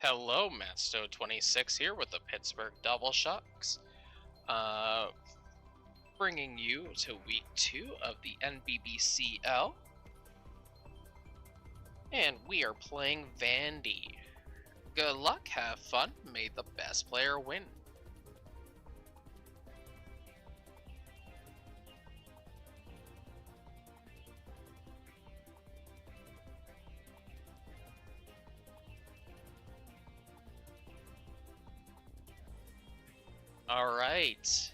Hello, Matsto26 here with the Pittsburgh Double Shocks, bringing you to week 2 of the NBBL, and we are playing Vandy. Good luck, have fun, may the best player win. Alright.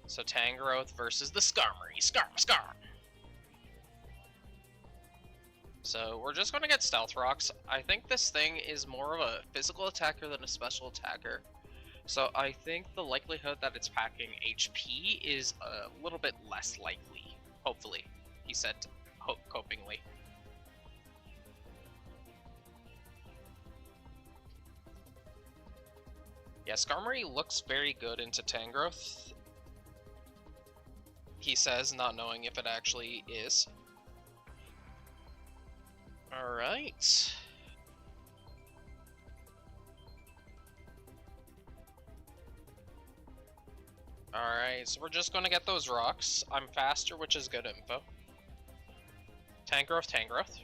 So Tangrowth versus the Skarmory. Scar! So we're just going to get Stealth Rocks. I think this thing is more of a physical attacker than a special attacker. So I think the likelihood that it's packing HP is a little bit less likely. Hopefully, he said copingly. Yeah, Skarmory looks very good into Tangrowth. He says, not knowing if it actually is. Alright. Alright, so we're just gonna get those rocks. I'm faster, which is good info. Tangrowth.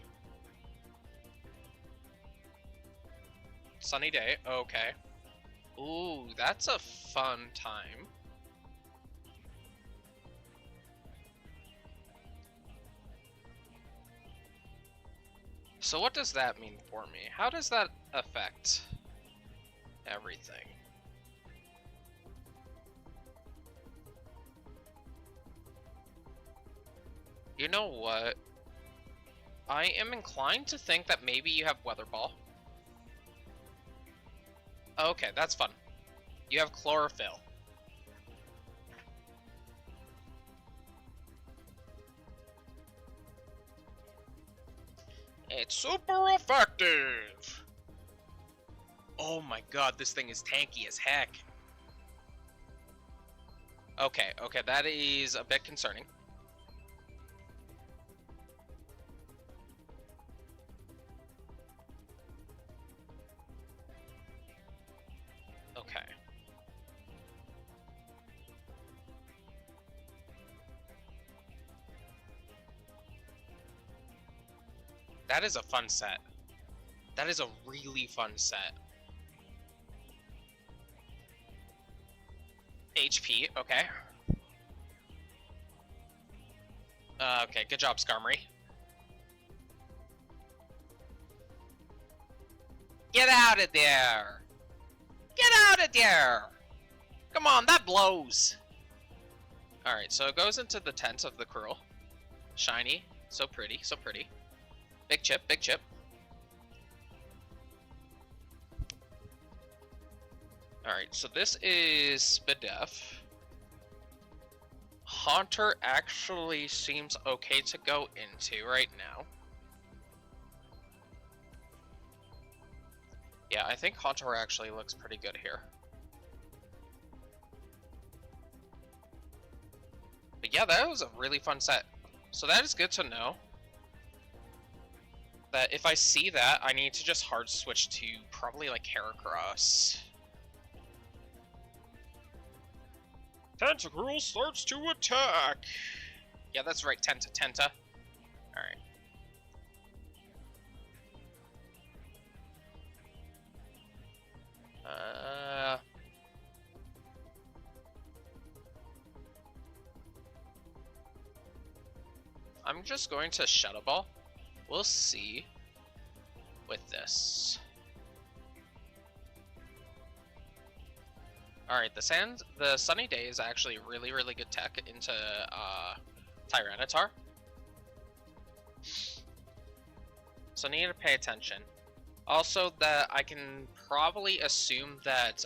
Sunny day, okay. Ooh, that's a fun time. So what does that mean for me? How does that affect everything? You know what? I am inclined to think that maybe you have Weather Ball. Okay, that's fun. You have Chlorophyll. It's super effective! Oh my god, this thing is tanky as heck. Okay, that is a bit concerning. Okay. That is a fun set. That is a really fun set. HP, okay. Okay, good job, Skarmory. Get out of there! Get out of there! Come on, that blows! Alright, so it goes into the tent of the Krill. Shiny, so pretty, so pretty. Big chip. Alright, so this is Spadef. Haunter actually seems okay to go into right now. Yeah, I think Haunter actually looks pretty good here. But yeah, that was a really fun set. So that is good to know. That if I see that, I need to just hard switch to probably like Heracross. Tentacruel starts to attack! Yeah, that's right, Tenta. Alright. I'm just going to Shadow Ball. We'll see with this. Alright, the Sunny Day is actually really good tech into Tyranitar. So I need to pay attention. Also, that I can probably assume that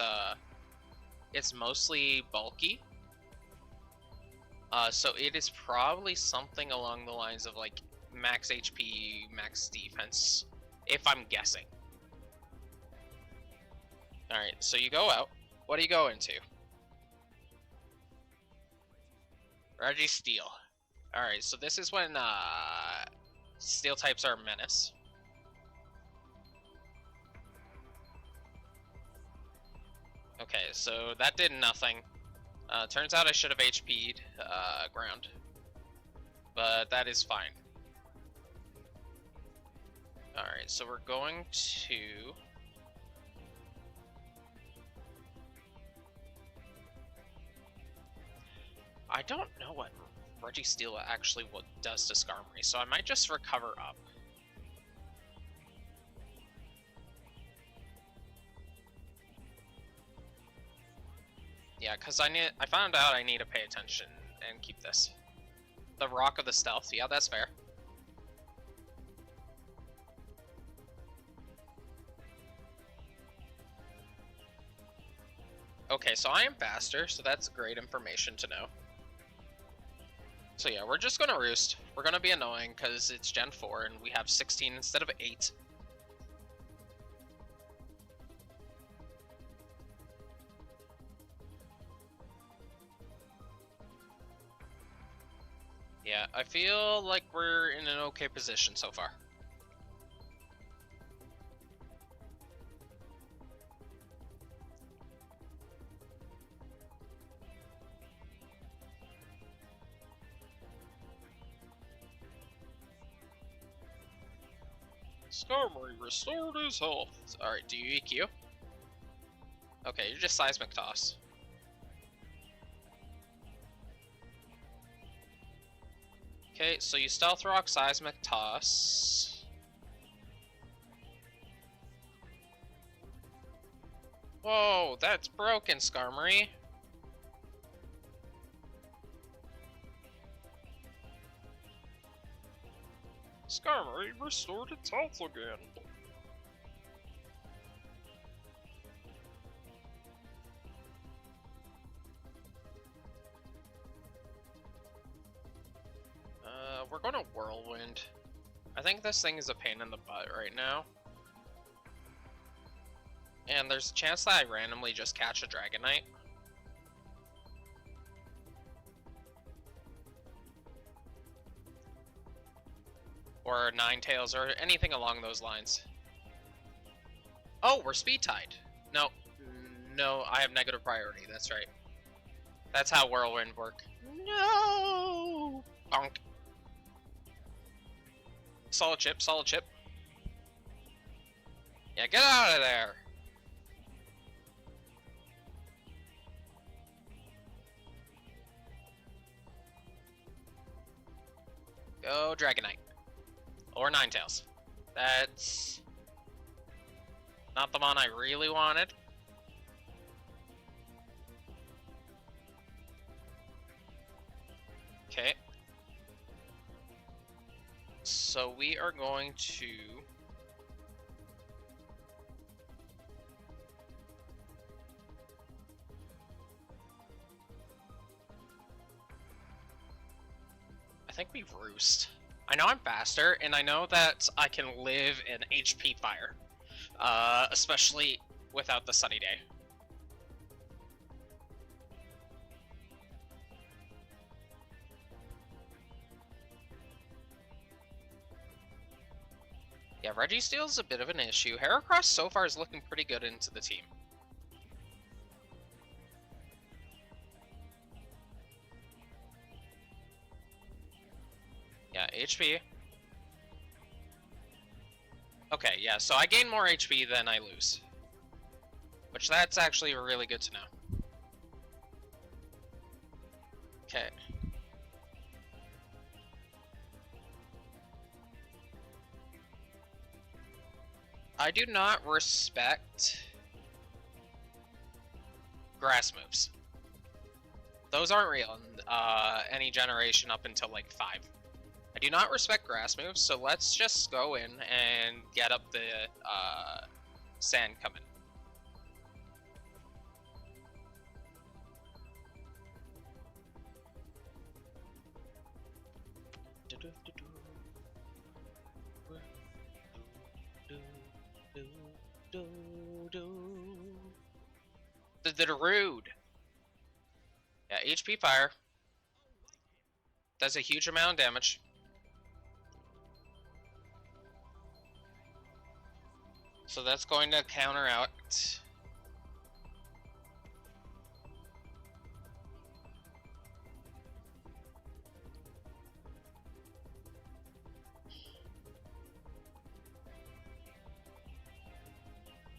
it's mostly bulky. So it is probably something along the lines of like max HP, max defense, if I'm guessing. Alright, so you go out. What do you go into? Registeel. Alright, so this is when Steel types are a menace. Okay, so that did nothing. Turns out I should have HP'd ground. But that is fine. Alright, so we're going to... I don't know what Registeel actually does to Skarmory, so I might just recover up. Yeah, because I found out I need to pay attention and keep this. The Rock of the Stealth, yeah, that's fair. Okay, so I am faster, so that's great information to know. So yeah, we're just gonna roost. We're gonna be annoying because it's Gen 4 and we have 16 instead of 8. Yeah, I feel like we're in an okay position so far. Skarmory restored his health. Alright, do you EQ? Okay, you're just Seismic Toss. Okay, so you Stealth Rock, Seismic Toss. Whoa, that's broken, Skarmory. Skarmory restored its health again. We're gonna Whirlwind. I think this thing is a pain in the butt right now. And there's a chance that I randomly just catch a Dragonite. Or Ninetales, or anything along those lines. Oh, we're speed tied. No, I have negative priority, that's right. That's how Whirlwind work. No! Bonk. Solid chip, solid chip. Yeah, get out of there! Go Dragonite. Or Ninetales. That's not the one I really wanted. Okay. So we are going to... I think we roost. I know I'm faster, and I know that I can live in HP fire. Especially without the sunny day. Yeah, Registeel's a bit of an issue. Heracross so far is looking pretty good into the team. Yeah, HP. Okay, yeah, so I gain more HP than I lose. Which that's actually really good to know. Okay. I do not respect grass moves. Those aren't real in any generation up until like 5. I do not respect grass moves, so let's just go in and get up the sand coming. The rude. Yeah, HP fire. Does a huge amount of damage. So that's going to counter out.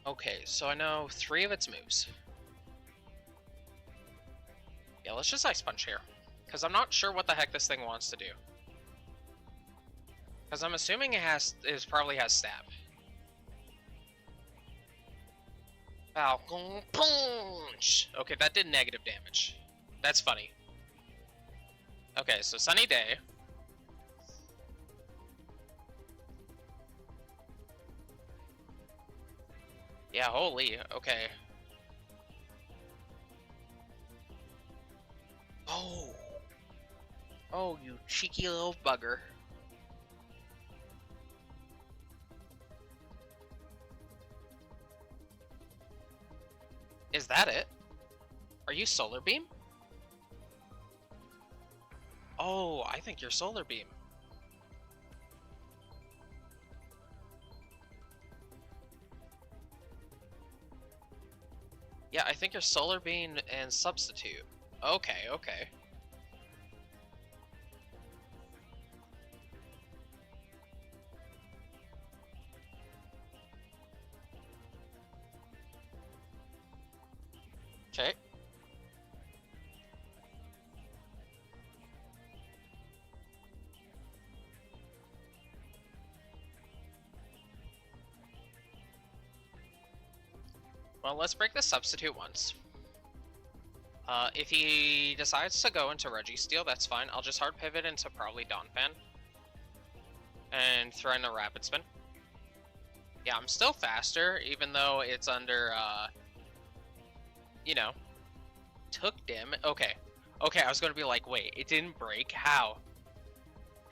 Okay, so I know 3 of its moves. Yeah, let's just Ice Punch here. Because I'm not sure what the heck this thing wants to do. Because I'm assuming it probably has Stab. Falcon Punch! Okay, that did negative damage. That's funny. Okay, so Sunny Day. Yeah, holy, okay. Oh! Oh, you cheeky little bugger. Is that it? Are you Solar Beam? Oh, I think you're Solar Beam. Yeah, I think you're Solar Beam and Substitute. Okay, okay. Okay. Well, let's break the Substitute once. If he decides to go into Registeel, that's fine. I'll just hard pivot into probably Donphan. And throw in a Rapid Spin. Yeah, I'm still faster, even though it's under, you know, took damage. Okay. Okay, I was gonna be like, wait, it didn't break? How?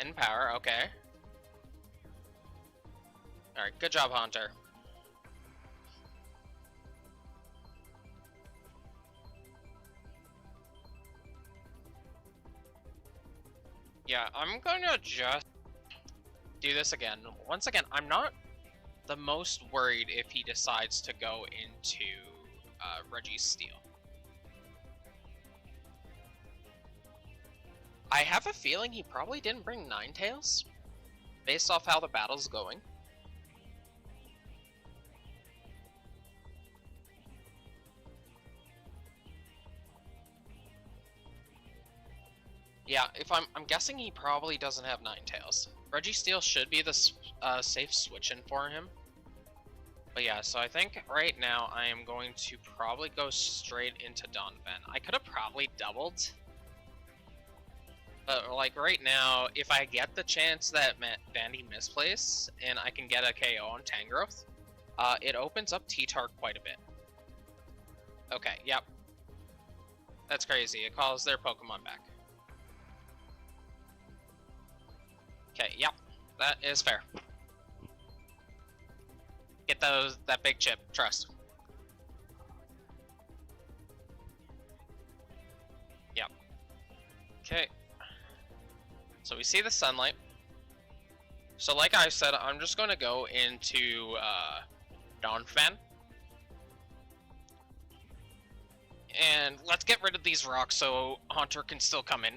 In power, okay. Alright, good job, Haunter. Yeah, I'm gonna just do this again. Once again, I'm not the most worried if he decides to go into Registeel. I have a feeling he probably didn't bring Ninetales, based off how the battle's going. Yeah, if I'm guessing he probably doesn't have Ninetales. Registeel should be the safe switch-in for him. But yeah, so I think right now I am going to probably go straight into Donphan. I could have probably doubled. But like right now, if I get the chance that Vandy misplays and I can get a KO on Tangrowth, it opens up T-Tark quite a bit. Okay, yep. That's crazy. It calls their Pokemon back. Okay, yep. That is fair. Get that big chip, trust. Yep. Okay. So we see the sunlight. So like I said, I'm just going to go into Donphan. And let's get rid of these rocks so Haunter can still come in.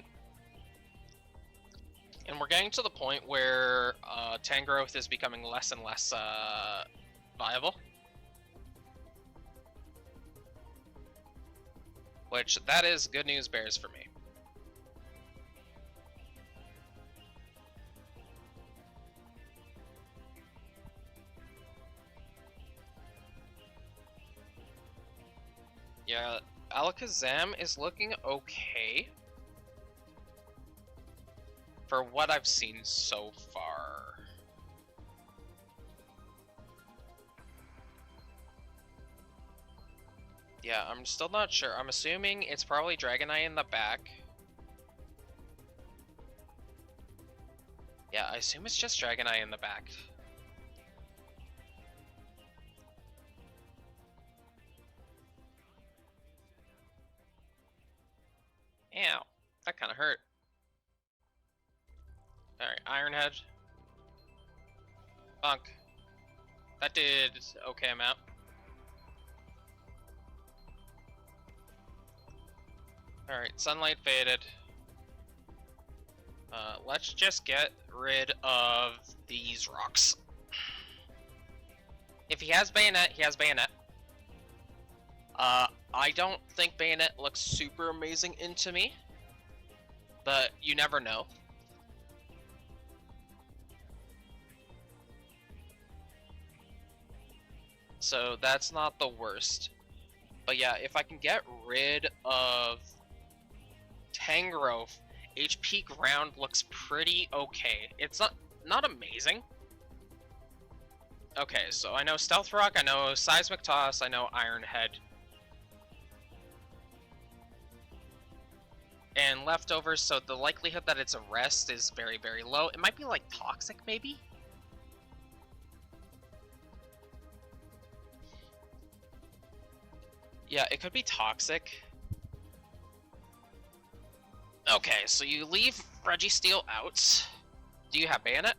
And we're getting to the point where Tangrowth is becoming less and less viable. Which, that is good news bears for me. Yeah, Alakazam is looking okay. For what I've seen so far. Yeah, I'm still not sure. I'm assuming it's probably Dragonite in the back. Yeah, I assume it's just Dragonite in the back. Ow, that kind of hurt. Alright, Iron Head. Bunk. That did okay amount. Alright, sunlight faded. Let's just get rid of these rocks. If he has bayonet, he has bayonet. I don't think bayonet looks super amazing into me, but you never know. So that's not the worst. But yeah, if I can get rid of Tangrowth, HP ground looks pretty okay. It's not amazing. Okay, so I know Stealth Rock, I know Seismic Toss, I know Iron Head. And leftovers, so the likelihood that it's a rest is very, very low. It might be like Toxic, maybe? Yeah, it could be Toxic. Okay, so you leave Registeel out. Do you have Bayonet?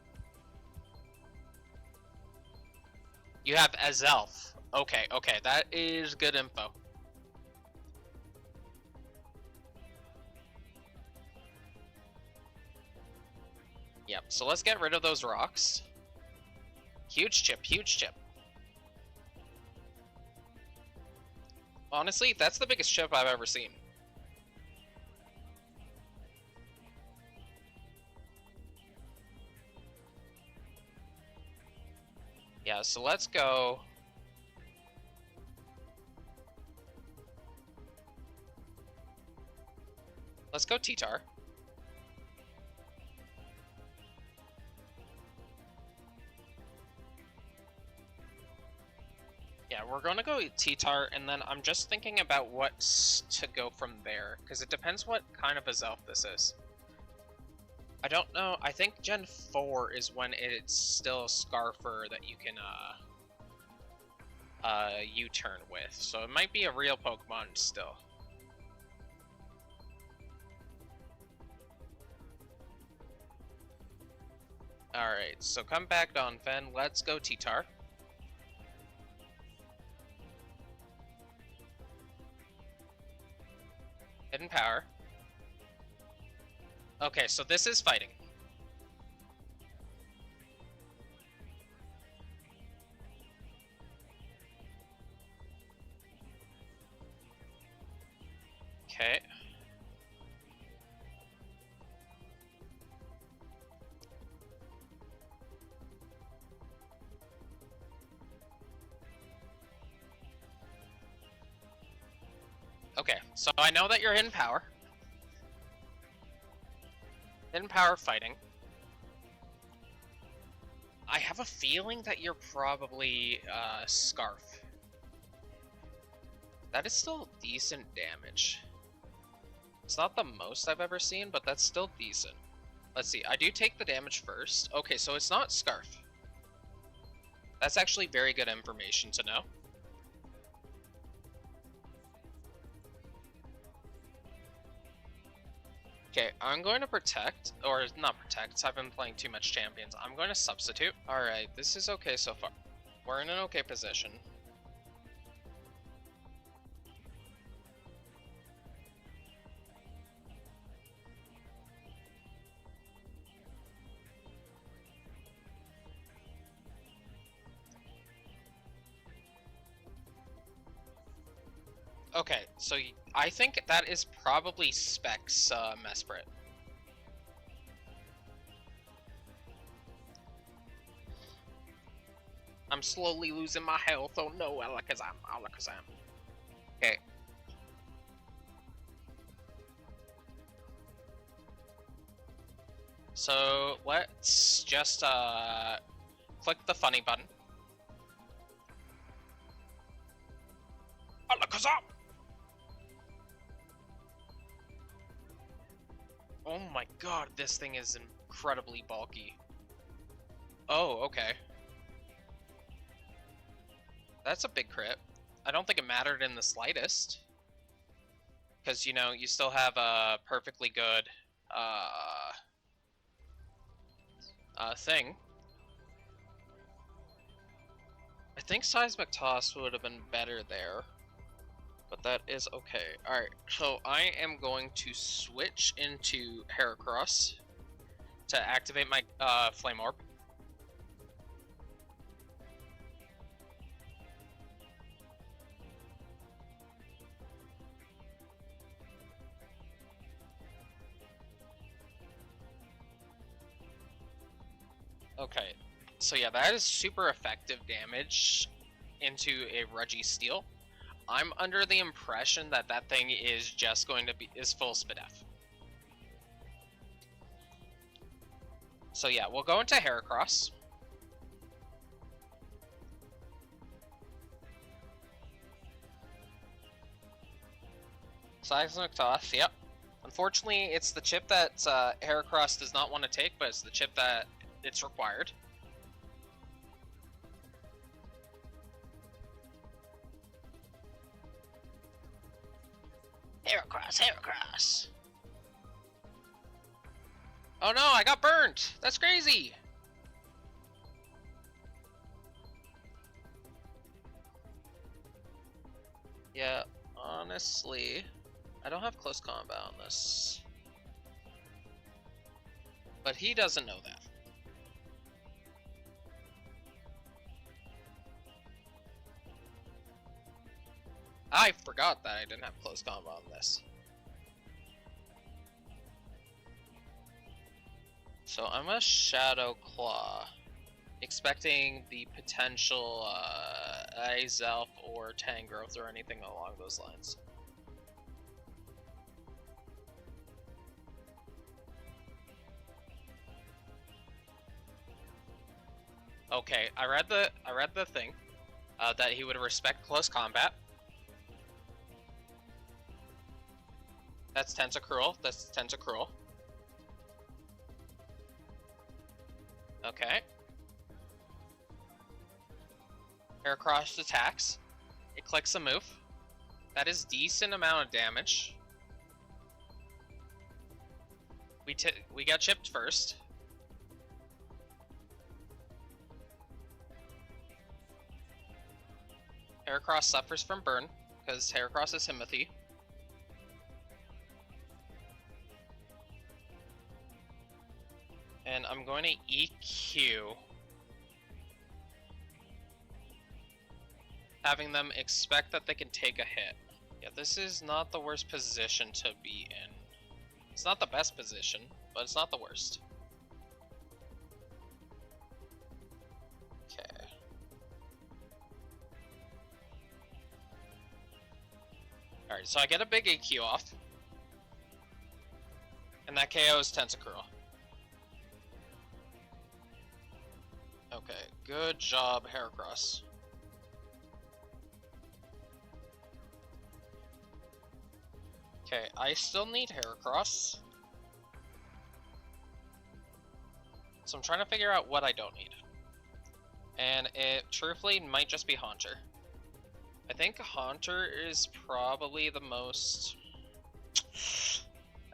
You have Azelf. Okay, okay, that is good info. Yep, so let's get rid of those rocks. Huge chip, huge chip. Honestly, that's the biggest chip I've ever seen. Yeah, so let's go. Let's go T-Tar. Yeah, we're gonna go T-Tar, and then I'm just thinking about what to go from there, because it depends what kind of a Zelf this is. I don't know, I think Gen 4 is when it's still a Scarfer that you can, U-turn with, so it might be a real Pokemon still. Alright, so come back Donphan, let's go T-Tar. Hidden Power. Okay, so this is fighting. Okay. Okay, so I know that you're Hidden Power. Hidden Power fighting. I have a feeling that you're probably Scarf. That is still decent damage. It's not the most I've ever seen, but that's still decent. Let's see, I do take the damage first. Okay, so it's not Scarf. That's actually very good information to know. Okay, I'm going to protect, or not protect, I've been playing too much champions. I'm going to substitute. Alright, this is okay so far. We're in an okay position. Okay, so I think that is probably Specs Mesprit. I'm slowly losing my health. Oh no, Alakazam, Alakazam. Okay. So let's just click the funny button. Alakazam! Oh my god, this thing is incredibly bulky. Oh, okay. That's a big crit. I don't think it mattered in the slightest. Because, you know, you still have a perfectly good thing. think seismic toss would have been better there, but that is okay. Alright, so I am going to switch into Heracross to activate my Flame Orb. Okay, so yeah, that is super effective damage into a Reggie Steel. I'm under the impression that that thing is just going to be full Spidef. So yeah, we'll go into Heracross. Seismic Toss, yep. Unfortunately, it's the chip that Heracross does not want to take, but it's the chip that it's required. Heracross, Heracross! Oh no, I got burned! That's crazy! Yeah, honestly, I don't have close combat on this. But he doesn't know that. I forgot that I didn't have close combat on this. So I'm a Shadow Claw, expecting the potential Azelf or Tangrowth or anything along those lines. Okay, I read the thing that he would respect close combat. That's Tentacruel. That's Tentacruel. Okay. Heracross attacks. It clicks a move. That is decent amount of damage. We got chipped first. Heracross suffers from burn because Heracross is Timothy. And I'm going to EQ, having them expect that they can take a hit. Yeah, this is not the worst position to be in. It's not the best position, but it's not the worst. Okay. Alright, so I get a big EQ off. And that KOs Tentacruel. Okay, good job, Heracross. Okay, I still need Heracross. So I'm trying to figure out what I don't need. And it truthfully might just be Haunter. I think Haunter is probably the most...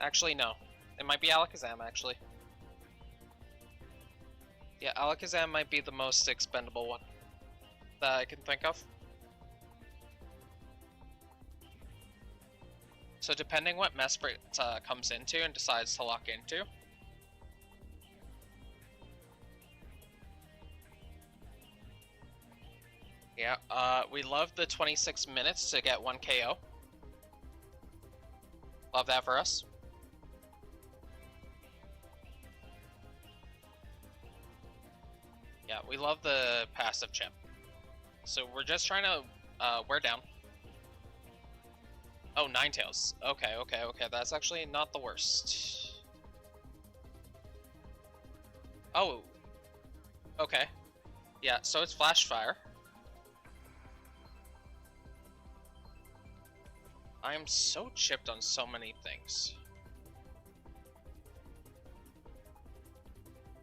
Actually, no. It might be Alakazam, actually. Yeah, Alakazam might be the most expendable one that I can think of. So depending what Mesprit comes into and decides to lock into. Yeah, we love the 26 minutes to get 1 KO. Love that for us. Yeah, we love the passive chip. So we're just trying to wear down. Oh, Ninetales. Okay, okay, okay. That's actually not the worst. Oh. Okay. Yeah, so it's Flash Fire. I am so chipped on so many things.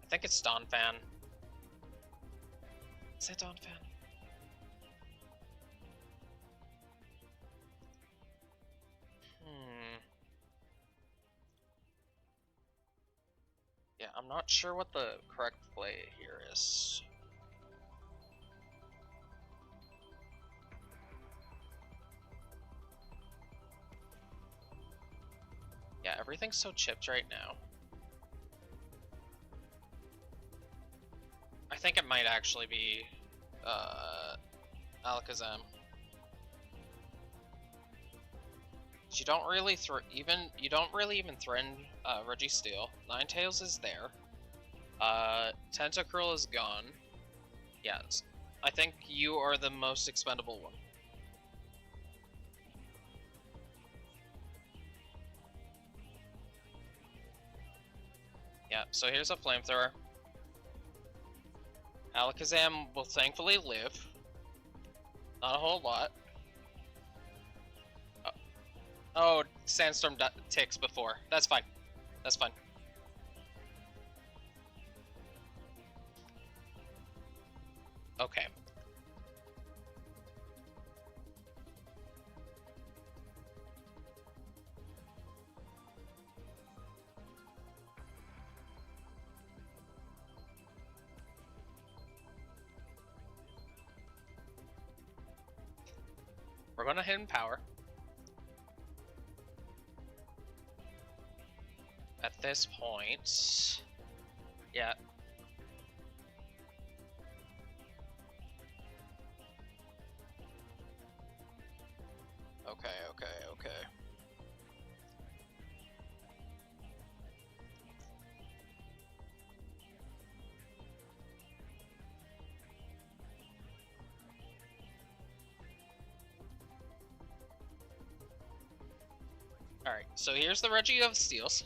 I think it's Donphan. Is it Donphan? Yeah, I'm not sure what the correct play here is. everything's so chipped right now. I think it might actually be Alakazam. You don't really threaten Registeel. Ninetales is there. Tentacruel is gone. Yes. I think you are the most expendable one. Yeah, so here's a flamethrower. Alakazam will thankfully live. Not a whole lot. Oh, Sandstorm ticks before. That's fine. That's fine. Okay. We're gonna hidden power. At this point, yeah. Okay. Alright, so here's the Reggie of Steels.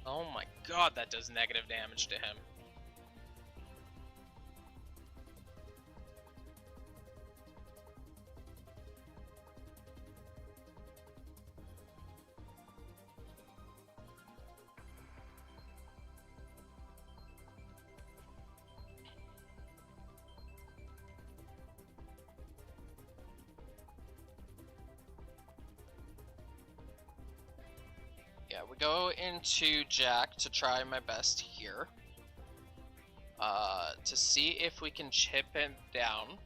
Oh my god, that does negative damage to him. Yeah, we go into Jack to try my best here. To see if we can chip him down.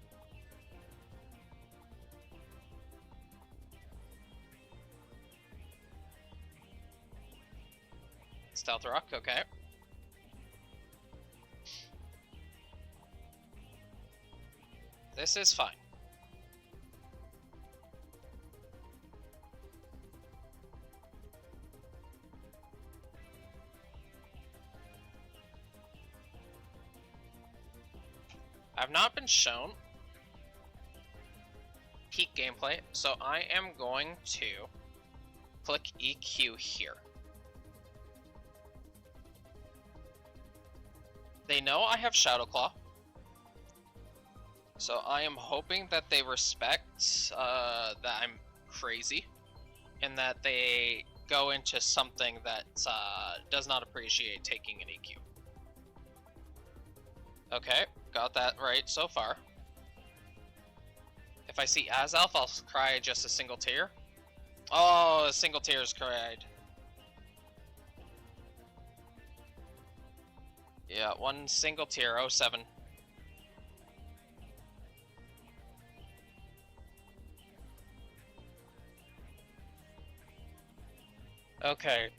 Stealth Rock, okay. This is fine. I've not been shown peak gameplay, so I am going to click EQ here. They know I have Shadow Claw, so I am hoping that they respect that I'm crazy, and that they go into something that does not appreciate taking an EQ. Okay, got that right so far. If I see Azelf, I'll cry just a single tear. Oh, a single tear is cried. Yeah, one single tear, 07. Okay,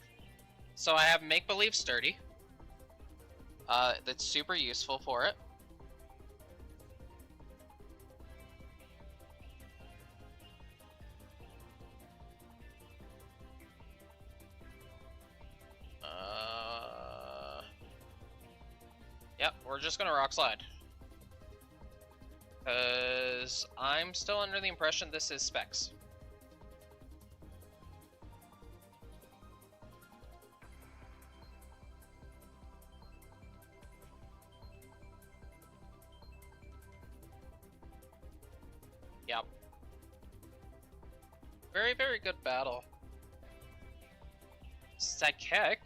so I have Make Believe Sturdy. That's super useful for it. Yep, we're just gonna Rock Slide. Because I'm still under the impression this is Specs. Yep. Very, very good battle. Psychic.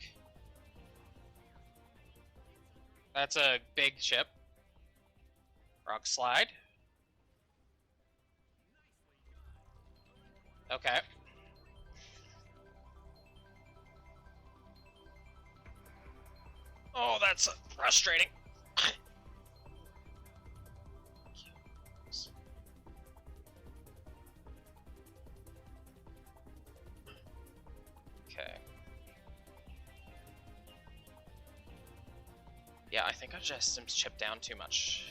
That's a big chip. Rock Slide. Okay. Oh, that's frustrating. Yeah, I think I just am chipped down too much.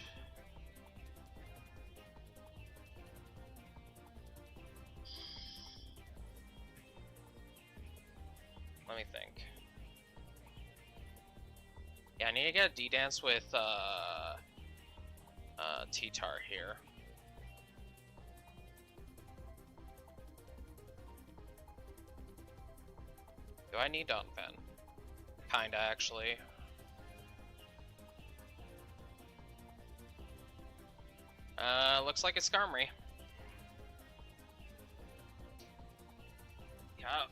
Let me think. Yeah, I need to get a D-Dance with T-Tar here. Do I need Donphan? Kinda, actually. Looks like it's Skarmory. Yeah,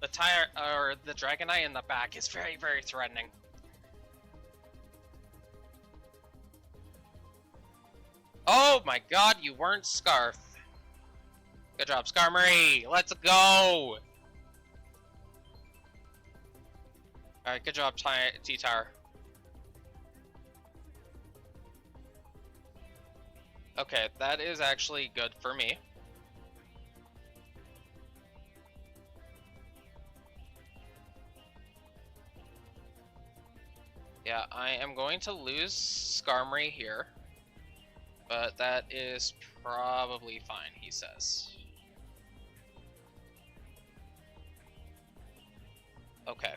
the tire or the Dragonite in the back is very, very threatening. Oh my god, you weren't Scarf. Good job, Skarmory. Let's go. Alright, good job, T-Tar. Okay, that is actually good for me. Yeah, I am going to lose Skarmory here. But that is probably fine, he says. Okay.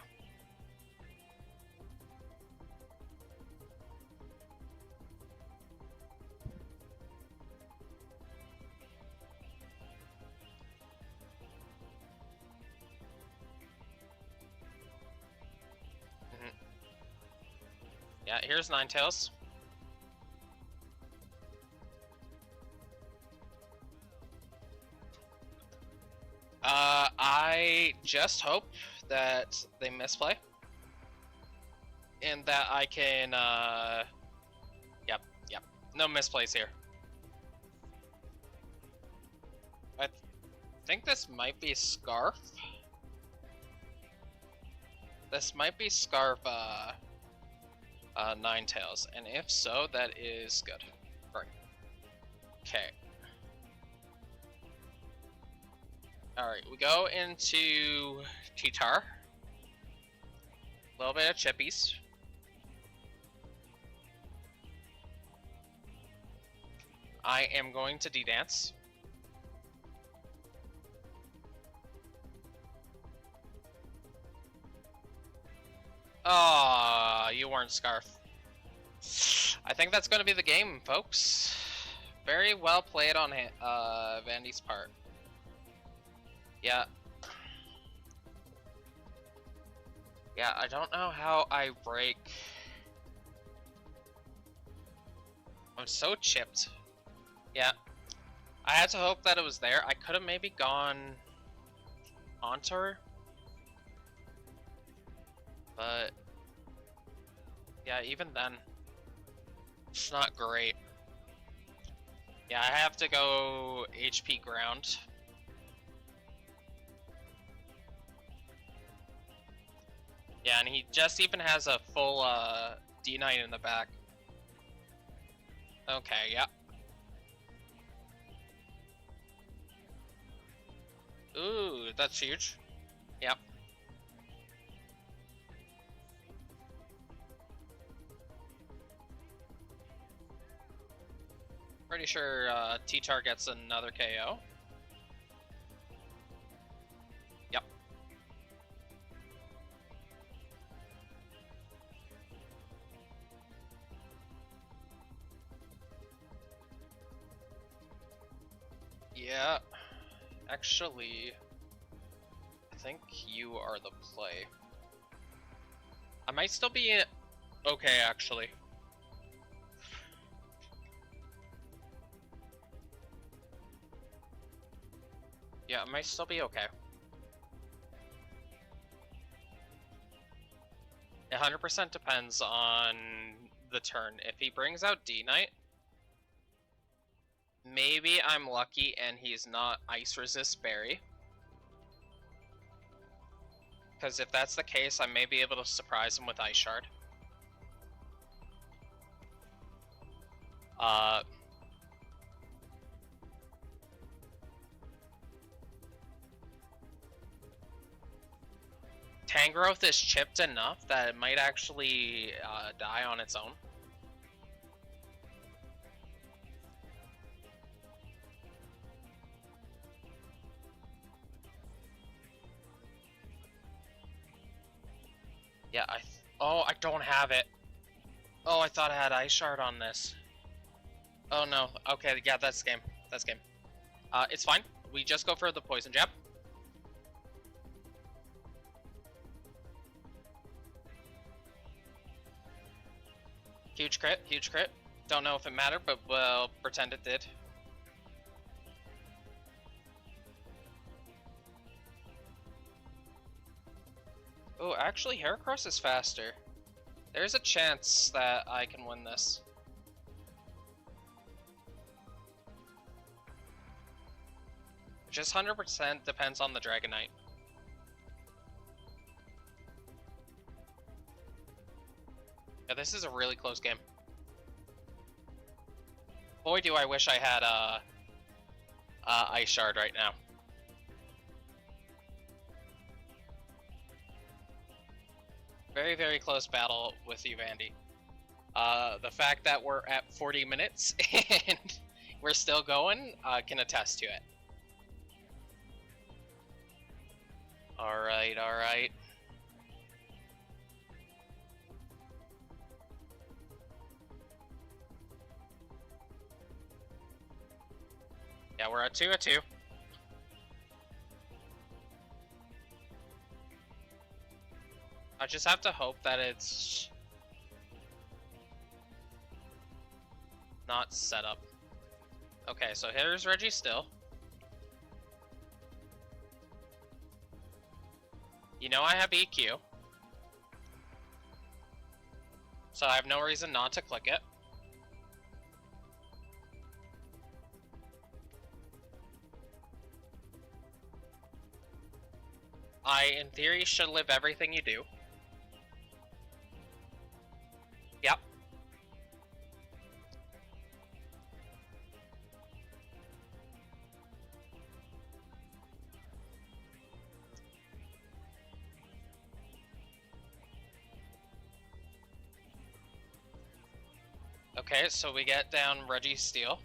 Yeah, here's Ninetales. I just hope that they misplay. And that I can, Yep. No misplays here. I think this might be Scarf. This might be Scarf, Ninetales. And if so, that is good. Right. Okay. Alright, we go into T-Tar. A little bit of chippies. I am going to D-Dance. Ah, you weren't Scarf. I think that's going to be the game, folks. Very well played on Vandy's part. Yeah. Yeah, I don't know how I break. I'm so chipped. Yeah. I had to hope that it was there. I could have maybe gone onto her. But yeah, even then, it's not great. Yeah, I have to go HP ground. Yeah, and he just even has a full D9 in the back. Okay, yeah. Ooh, that's huge. Yep. Pretty sure T-Tar gets another KO. Yep. Yeah. Actually, I think you are the play. I might still be okay, actually. Yeah, it might still be okay. 100% depends on the turn. If he brings out D-Knight, maybe I'm lucky and he's not Ice Resist Berry. Because if that's the case, I may be able to surprise him with Ice Shard. Tangrowth is chipped enough that it might actually die on its own. Yeah, oh, I don't have it. Oh, I thought I had Ice Shard on this. Oh no. Okay, yeah, that's game. That's game. It's fine. We just go for the poison jab. Huge crit, huge crit. Don't know if it mattered, but we'll pretend it did. Oh, actually, Heracross is faster. There's a chance that I can win this. Just 100% depends on the Dragonite. Yeah, this is a really close game. Boy, do I wish I had Ice Shard right now. Very, very close battle with you, Vandy. The fact that we're at 40 minutes and we're still going can attest to it. Alright, alright. Yeah, we're at 2-2. I just have to hope that it's not set up. Okay, so here's Reggie still. You know I have EQ. So I have no reason not to click it. I, in theory, should live everything you do. Yep. Okay, so we get down Reggie's Steel.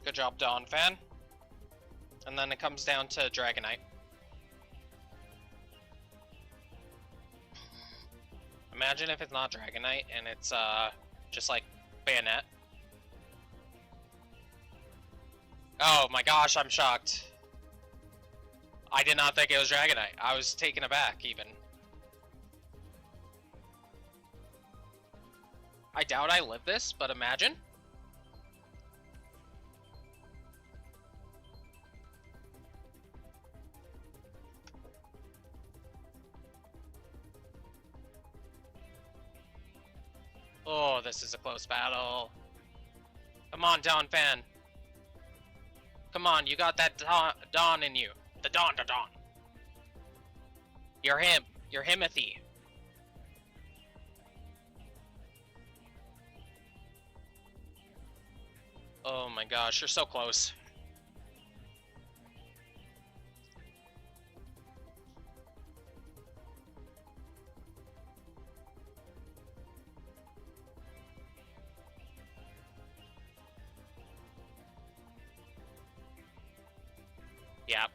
Good job, Dawn Fan. And then it comes down to Dragonite. Imagine if it's not Dragonite and it's just like Bayonet. Oh my gosh, I'm shocked. I did not think it was Dragonite. I was taken aback even. I doubt I live this, but imagine. Oh, this is a close battle. Come on, Dawn Fan. Come on, you got that Dawn in you. The Dawn. You're him. You're Himothy. Oh my gosh, you're so close. Yep.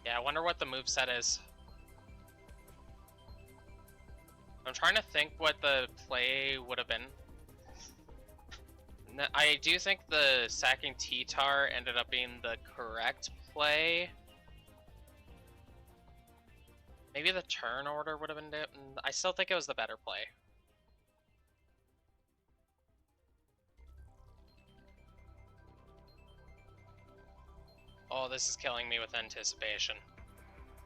Yeah, I wonder what the moveset is. I'm trying to think what the play would have been. I do think the sacking T-Tar ended up being the correct play. Maybe the turn order would have been different. I still think it was the better play. Oh, this is killing me with anticipation.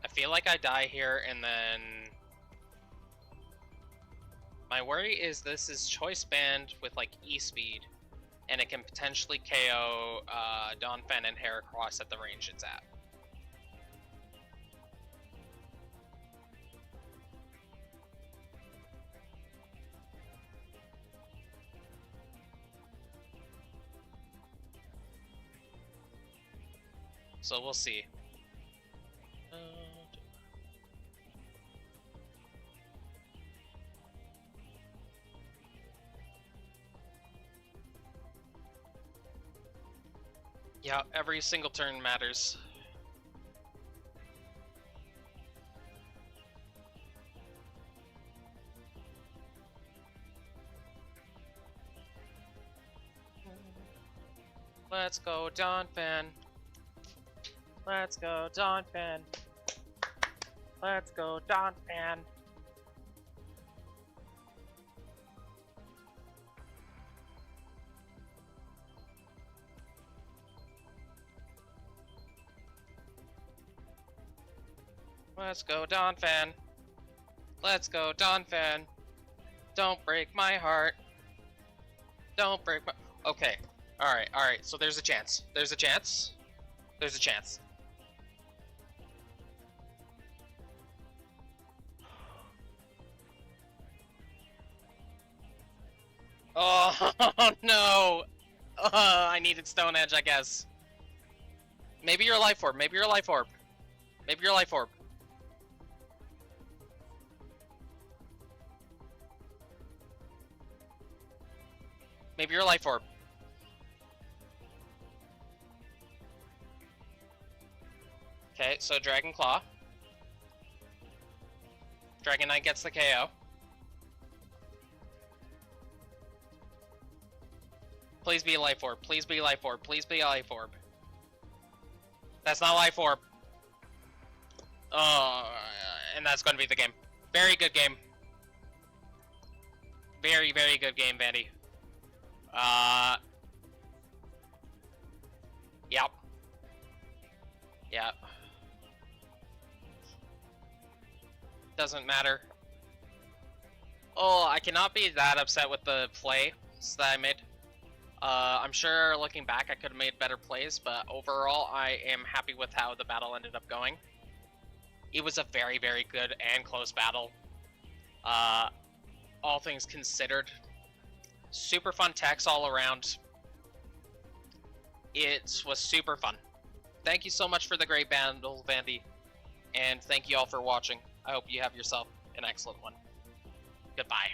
I feel like I die here and then... My worry is this is choice band with like E-speed. and it can potentially KO Donphan and Heracross at the range it's at. So we'll see. Yeah, every single turn matters. Let's go, Donphan. Let's go, Donphan. Let's go, Donphan. Let's go, Donphan. Let's go, Donphan. Don't break my heart. Don't break my... Okay. Alright, alright. So there's a chance. There's a chance. There's a chance. Oh, no! I needed Stone Edge, I guess. Maybe your Life Orb. Maybe your Life Orb. Maybe your Life Orb. Maybe your Life Orb. Okay, so Dragon Claw. Dragon Knight gets the KO. Please be Life Orb. Please be Life Orb. Please be Life Orb. That's not Life Orb. And that's going to be the game. Very good game. Very, very good game, Vandy. Yep. Yep. Doesn't matter. Oh, I cannot be that upset with the plays that I made. I'm sure looking back I could have made better plays, but overall I am happy with how the battle ended up going. It was a very, very good and close battle. All things considered. Super fun techs all around. It was super fun. Thank you so much for the great battle, Vandy. And thank you all for watching. I hope you have yourself an excellent one. Goodbye.